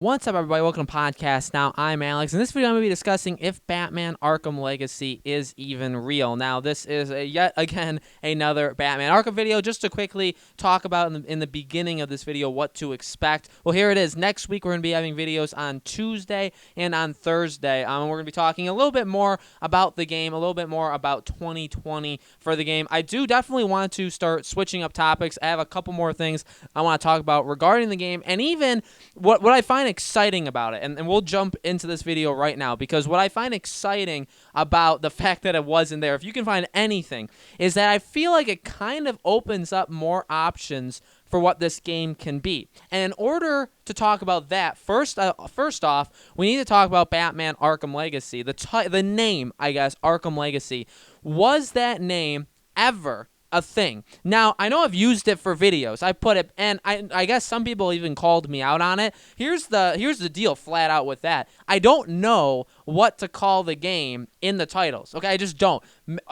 What's up, everybody? Welcome to Podcast Now. I'm Alex. In this video, I'm going to be discussing if Batman Arkham Legacy is even real. Now, this is yet again another Batman Arkham video. Just to quickly talk about in the beginning of this video what to expect. Well, here it is. Next week, we're going to be having videos on Tuesday and on Thursday. We're going to be talking a little bit more about the game, a little bit more about 2020 for the game. I do definitely want to start switching up topics. I have a couple more things I want to talk about regarding the game, and even what I find exciting about it, and we'll jump into this video right now, because what I find exciting about the fact that it wasn't there, if you can find anything, is that I feel like it kind of opens up more options for what this game can be. And in order to talk about that, first off, we need to talk about Batman Arkham Legacy. The name, I guess, Arkham Legacy. Was that name ever a thing? Now, I know I've used it for videos. I put it, and I guess some people even called me out on it. Here's the deal flat out with that. I don't know what to call the game in the titles. Okay, I just don't.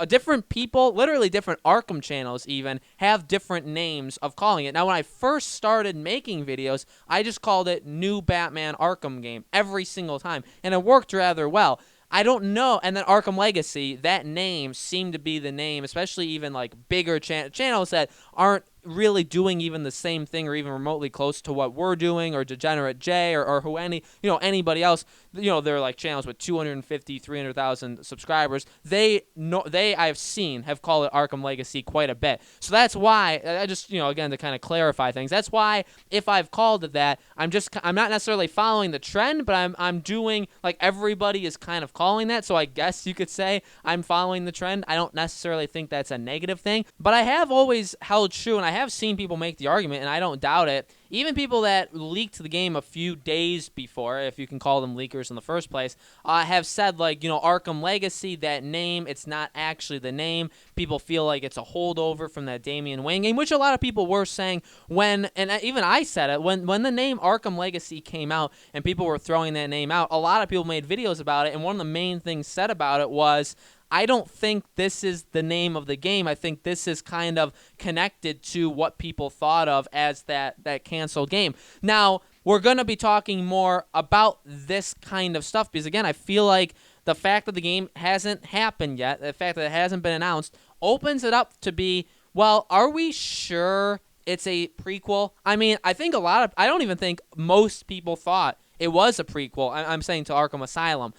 Different people, literally different Arkham channels even, have different names of calling it. Now, when I first started making videos, I just called it New Batman Arkham Game every single time, and it worked rather well. I don't know. And then Arkham Legacy, that name seemed to be the name, especially even like bigger channels that aren't really doing even the same thing or even remotely close to what we're doing, or Degenerate J, or who anybody else. They're like channels with 250, 300,000 subscribers. They I've seen have called it Arkham Legacy quite a bit. So that's why I just, again, to kind of clarify things, that's why if I've called it that, I'm not necessarily following the trend, but I'm doing like everybody is kind of calling that. So I guess you could say I'm following the trend. I don't necessarily think that's a negative thing, but I have always held true, and I have seen people make the argument, and I don't doubt it. Even people that leaked the game a few days before, if you can call them leakers in the first place, have said, like, Arkham Legacy, that name, it's not actually the name. People feel like it's a holdover from that Damian Wayne game, which a lot of people were saying and even I said it, when the name Arkham Legacy came out and people were throwing that name out, a lot of people made videos about it, and one of the main things said about it was, I don't think this is the name of the game. I think this is kind of connected to what people thought of as that canceled game. Now, we're going to be talking more about this kind of stuff because, again, I feel like the fact that the game hasn't happened yet, the fact that it hasn't been announced, opens it up to be, well, are we sure it's a prequel? I mean, I don't even think most people thought it was a prequel. I'm saying to Arkham Asylum.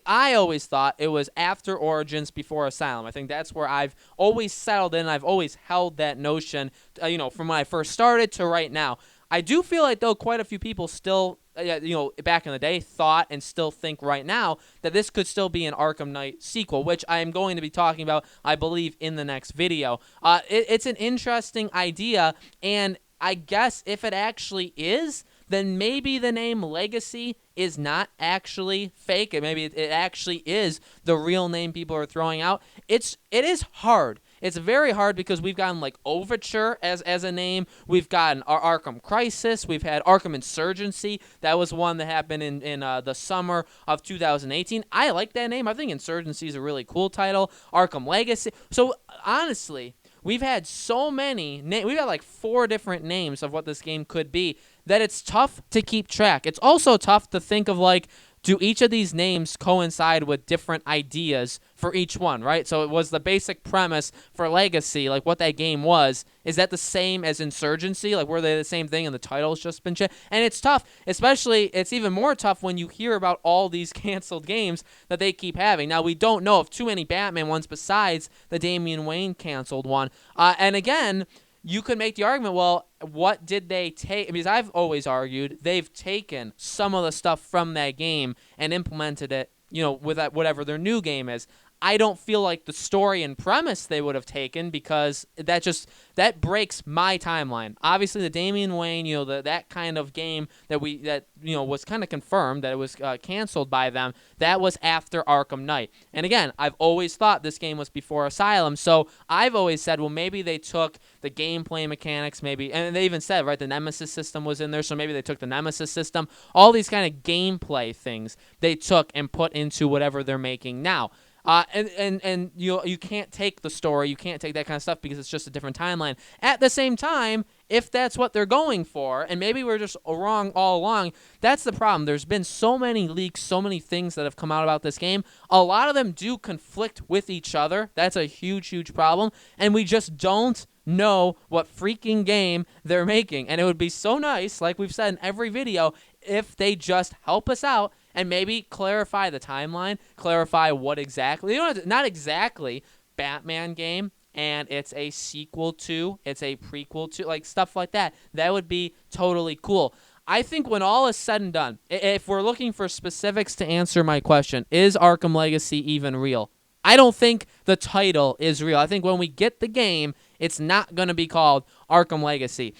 I always thought it was after Origins, before Asylum. I think that's where I've always settled in. I've always held that notion, from when I first started to right now. I do feel like, though, quite a few people still, back in the day, thought and still think right now that this could still be an Arkham Knight sequel, which I am going to be talking about, I believe, in the next video. It's an interesting idea, and I guess if it actually is, then maybe the name Legacy is not actually fake. Maybe it actually is the real name people are throwing out. It is hard. It's very hard because we've gotten like Overture as a name. We've gotten our Arkham Crisis. We've had Arkham Insurgency. That was one that happened in the summer of 2018. I like that name. I think Insurgency is a really cool title. Arkham Legacy. So honestly, we've had so many we've got like 4 different names of what this game could be that it's tough to keep track. It's also tough to think of, like, do each of these names coincide with different ideas for each one, right? So it was the basic premise for Legacy, like what that game was. Is that the same as Insurgency? Like, were they the same thing and the title's just been changed? And it's tough, especially, it's even more tough when you hear about all these canceled games that they keep having. Now, we don't know of too many Batman ones besides the Damian Wayne canceled one. And again, you could make the argument, well, what did they take? Because I've always argued they've taken some of the stuff from that game and implemented it, with whatever their new game is. I don't feel like the story and premise they would have taken, because that breaks my timeline. Obviously, the Damian Wayne, that kind of game that was kind of confirmed that it was canceled by them. That was after Arkham Knight. And again, I've always thought this game was before Asylum, so I've always said, well, maybe they took the gameplay mechanics, maybe, and they even said, right, the Nemesis system was in there, so maybe they took the Nemesis system. All these kind of gameplay things they took and put into whatever they're making now. You can't take the story, you can't take that kind of stuff because it's just a different timeline. At the same time, if that's what they're going for, and maybe we're just wrong all along. That's the problem. There's been so many leaks, so many things that have come out about this game. A lot of them do conflict with each other. That's a huge, huge problem, and we just don't know what freaking game they're making. And it would be so nice, like we've said in every video, if they just help us out and maybe clarify the timeline, clarify what exactly, not exactly Batman game, and it's a sequel to, it's a prequel to, like stuff like that. That would be totally cool. I think when all is said and done, if we're looking for specifics to answer my question, is Arkham Legacy even real? I don't think the title is real. I think when we get the game, it's not going to be called Arkham Legacy.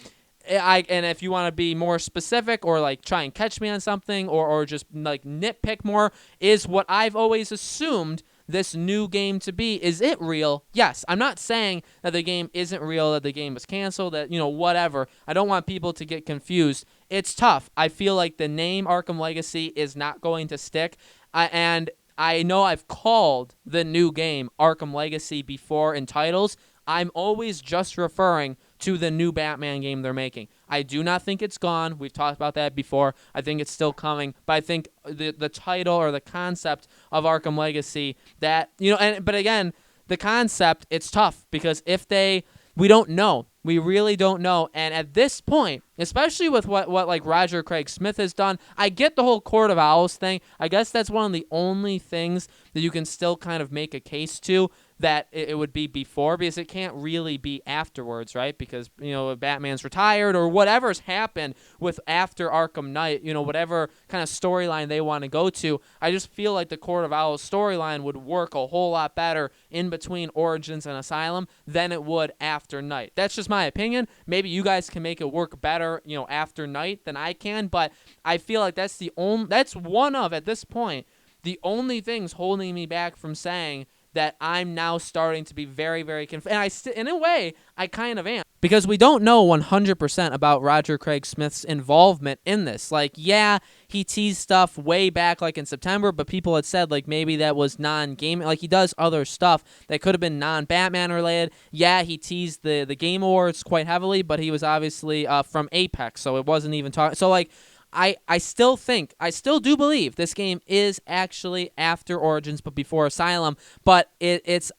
And if you want to be more specific or like try and catch me on something or just like nitpick more, is what I've always assumed this new game to be. Is it real? Yes. I'm not saying that the game isn't real, that the game is canceled, that, whatever. I don't want people to get confused. It's tough. I feel like the name Arkham Legacy is not going to stick. And I know I've called the new game Arkham Legacy before in titles. I'm always just referring to the new Batman game they're making. I do not think it's gone. We've talked about that before. I think it's still coming. But I think the title or the concept of Arkham Legacy, that, but again, the concept, it's tough because we don't know. We really don't know. And at this point, especially with what like Roger Craig Smith has done, I get the whole Court of Owls thing. I guess that's one of the only things that you can still kind of make a case to that it would be before, because it can't really be afterwards, right? Because, Batman's retired or whatever's happened with after Arkham Knight, whatever kind of storyline they want to go to. I just feel like the Court of Owls storyline would work a whole lot better in between Origins and Asylum than it would after Knight. That's just my opinion. Maybe you guys can make it work better, after Knight than I can, but I feel like that's one of, at this point, the only things holding me back from saying that I'm now starting to be very, very confused. And in a way, I kind of am. Because we don't know 100% about Roger Craig Smith's involvement in this. Like, yeah, he teased stuff way back, like in September, but people had said, like, maybe that was non-game. Like, he does other stuff that could have been non-Batman related. Yeah, he teased the Game Awards quite heavily, but he was obviously from Apex, so it wasn't even talking. So, like, I still do believe this game is actually after Origins but before Asylum, but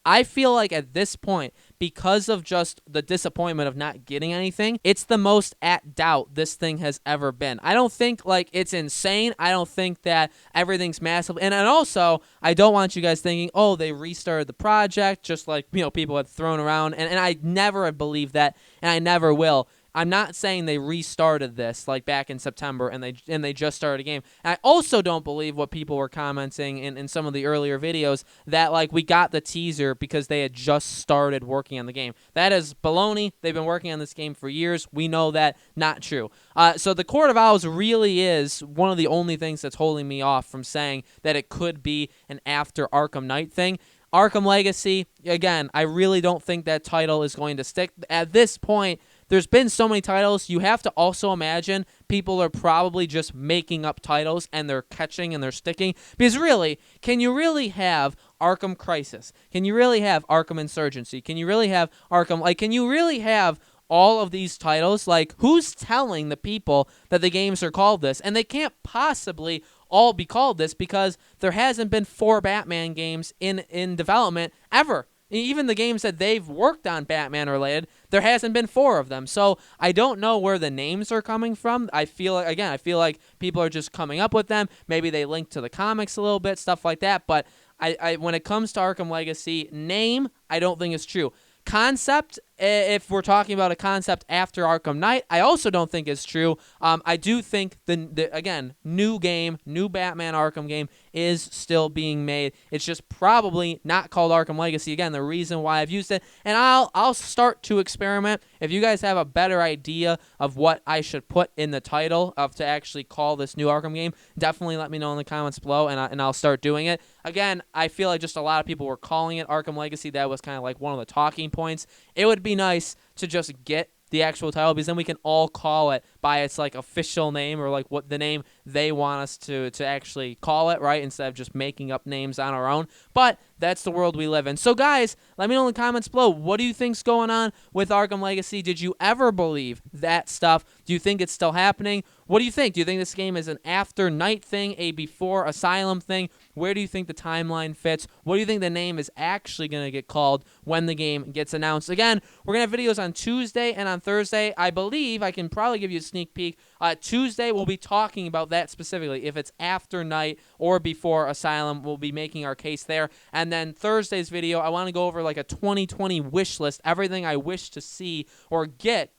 I feel like at this point, because of just the disappointment of not getting anything, it's the most at doubt this thing has ever been. I don't think, like, it's insane. I don't think that everything's massive. And also, I don't want you guys thinking, oh, they restarted the project, just like, people had thrown around. And I never have believed that, and I never will. I'm not saying they restarted this like back in September and they just started a game. And I also don't believe what people were commenting in some of the earlier videos, that like we got the teaser because they had just started working on the game. That is baloney. They've been working on this game for years. We know that. Not true. So the Court of Owls really is one of the only things that's holding me off from saying that it could be an after Arkham Knight thing. Arkham Legacy, again, I really don't think that title is going to stick. At this point, there's been so many titles, you have to also imagine people are probably just making up titles and they're catching and they're sticking. Because really, can you really have Arkham Crisis? Can you really have Arkham Insurgency? Can you really have Arkham, can you really have all of these titles? Like, who's telling the people that the games are called this? And they can't possibly all be called this because there hasn't been 4 Batman games in development ever. Even the games that they've worked on Batman related, there hasn't been 4 of them. So I don't know where the names are coming from. I feel like people are just coming up with them. Maybe they link to the comics a little bit, stuff like that. But I when it comes to Arkham Legacy, name, I don't think is true. Concept, if we're talking about a concept after Arkham Knight, I also don't think it's true. I do think again, new game, new Batman Arkham game is still being made. It's just probably not called Arkham Legacy. Again, the reason why I've used it, and I'll start to experiment. If you guys have a better idea of what I should put in the title to actually call this new Arkham game, definitely let me know in the comments below, and I'll start doing it. Again, I feel like just a lot of people were calling it Arkham Legacy. That was kind of like one of the talking points. It would be nice to just get the actual title, because then we can all call it by its like official name, or like what the name they want us to actually call it, right? Instead of just making up names on our own. But that's the world we live in. So guys, let me know in the comments below, what do you think's going on with Arkham Legacy? Did you ever believe that stuff? Do you think it's still happening? What do you think? Do you think this game is an after Night thing, a before Asylum thing? Where do you think the timeline fits? What do you think the name is actually going to get called when the game gets announced? Again, we're going to have videos on Tuesday and on Thursday. I believe I can probably give you a sneak peek. Tuesday, we'll be talking about that specifically. If it's after Night or before Asylum, we'll be making our case there. And then Thursday's video, I want to go over like a 2020 wish list, everything I wish to see or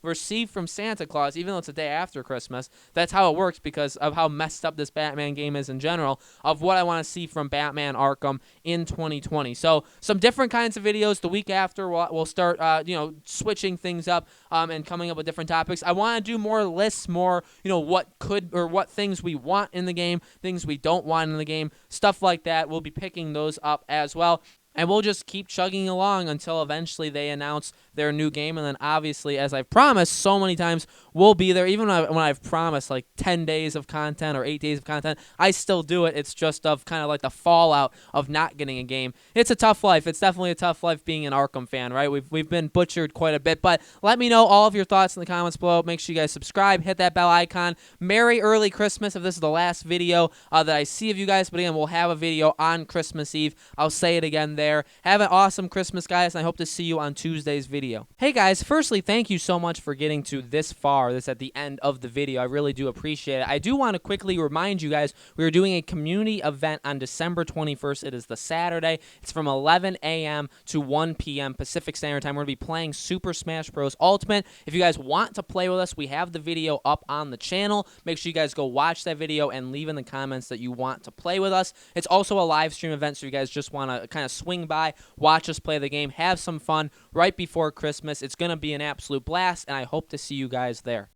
receive from Santa Claus, even though it's a day after Christmas. That's how it works because of how messed up this Batman game is in general, of what I want to see from Batman Arkham in 2020. So some different kinds of videos. The week after, we'll start, switching things up and coming up with different topics. I want to do more lists, more, what things we want in the game, things we don't want in the game, stuff like that. We'll be picking those up as well. And we'll just keep chugging along until eventually they announce their new game. And then obviously, as I've promised so many times, we'll be there. Even when I've promised like 10 days of content or 8 days of content, I still do it. It's just of kind of like the fallout of not getting a game. It's a tough life. It's definitely a tough life being an Arkham fan, right? We've been butchered quite a bit. But let me know all of your thoughts in the comments below. Make sure you guys subscribe, hit that bell icon. Merry early Christmas if this is the last video that I see of you guys. But again, we'll have a video on Christmas Eve. I'll say it again there. Have an awesome Christmas, guys, and I hope to see you on Tuesday's video. Hey, guys, firstly, thank you so much for getting to this far, this at the end of the video. I really do appreciate it. I do want to quickly remind you guys, we are doing a community event on December 21st. It is the Saturday. It's from 11 a.m. to 1 p.m. Pacific Standard Time. We're going to be playing Super Smash Bros. Ultimate. If you guys want to play with us, we have the video up on the channel. Make sure you guys go watch that video and leave in the comments that you want to play with us. It's also a live stream event, so you guys just want to kind of swing by, watch us play the game, have some fun right before Christmas. It's going to be an absolute blast, and I hope to see you guys there.